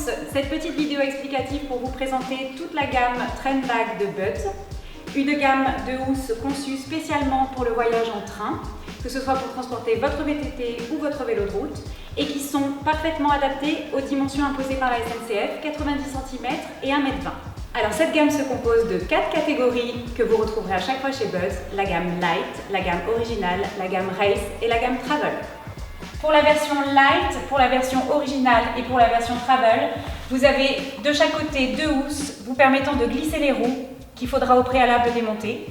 commence cette petite vidéo explicative pour vous présenter toute la gamme Trendbag de Buds. Une gamme de housses conçue spécialement pour le voyage en train, que ce soit pour transporter votre VTT ou votre vélo de route, et qui sont parfaitement adaptées aux dimensions imposées par la SNCF, 90 cm et 1,20 m. Alors cette gamme se compose de 4 catégories que vous retrouverez à chaque fois chez Buds, la gamme Light, la gamme Original, la gamme Race et la gamme Travel. Pour la version Light, pour la version Original et pour la version Travel, vous avez de chaque côté 2 housses vous permettant de glisser les roues qu'il faudra au préalable démonter.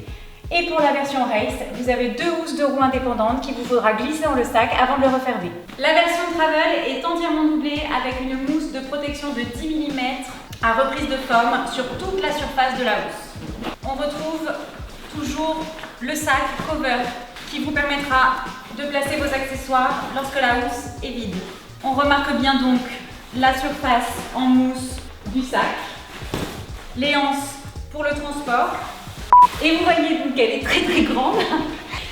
Et pour la version Race, vous avez 2 housses de roues indépendantes qu'il vous faudra glisser dans le sac avant de le refermer. La version Travel est entièrement doublée avec une mousse de protection de 10 mm à reprise de forme sur toute la surface de la housse. On retrouve toujours le sac cover qui vous permettra de placer vos accessoires lorsque la housse est vide. On remarque bien donc la surface en mousse du sac, les anses pour le transport. Et vous voyez donc qu'elle est très grande,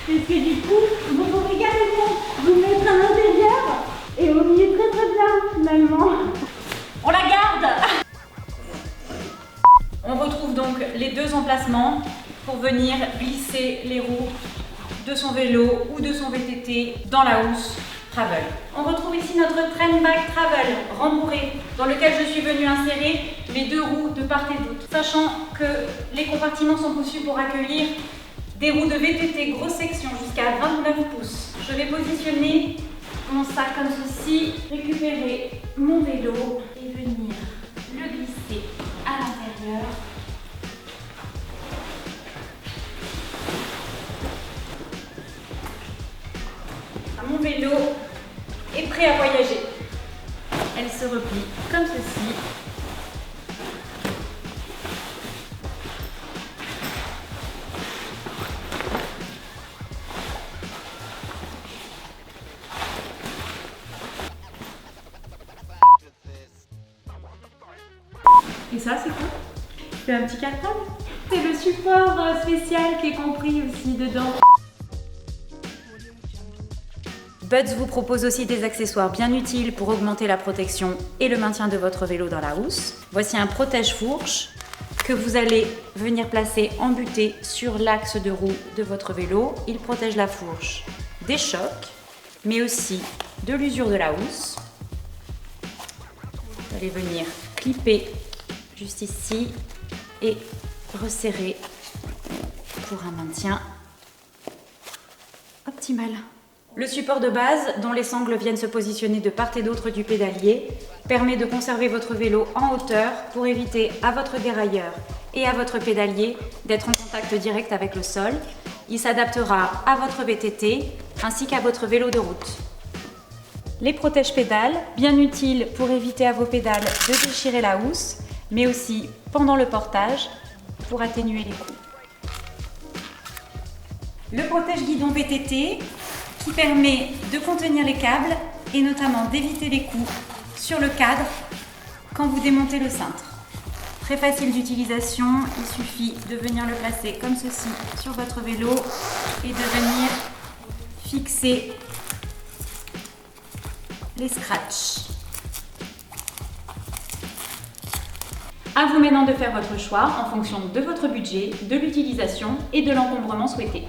puisque du coup, vous pouvez carrément vous mettre à l'intérieur et au milieu très bien finalement. On la garde. On retrouve donc les 2 emplacements pour venir glisser les roues de son vélo ou de son VTT dans la housse Travel. On retrouve ici notre Trendbag Travel rembourré dans lequel je suis venue insérer les 2 roues de part et d'autre, sachant que les compartiments sont conçus pour accueillir des roues de VTT grosse section jusqu'à 29 pouces. Je vais positionner mon sac comme ceci, récupérer mon vélo et venir le glisser à l'intérieur. Mon vélo est prêt à voyager. Elle se replie comme ceci. Et ça, c'est quoi? C'est un petit cartable. C'est le support spécial qui est compris aussi dedans. Buds vous propose aussi des accessoires bien utiles pour augmenter la protection et le maintien de votre vélo dans la housse. Voici un protège-fourche que vous allez venir placer embuté sur l'axe de roue de votre vélo. Il protège la fourche des chocs, mais aussi de l'usure de la housse. Vous allez venir clipper juste ici et resserrer pour un maintien optimal. Le support de base, dont les sangles viennent se positionner de part et d'autre du pédalier, permet de conserver votre vélo en hauteur pour éviter à votre dérailleur et à votre pédalier d'être en contact direct avec le sol. Il s'adaptera à votre VTT ainsi qu'à votre vélo de route. Les protège-pédales, bien utiles pour éviter à vos pédales de déchirer la housse, mais aussi pendant le portage pour atténuer les coups. Le protège-guidon VTT qui permet de contenir les câbles et notamment d'éviter les coups sur le cadre quand vous démontez le cintre. Très facile d'utilisation, il suffit de venir le placer comme ceci sur votre vélo et de venir fixer les scratchs. À vous maintenant de faire votre choix en fonction de votre budget, de l'utilisation et de l'encombrement souhaité.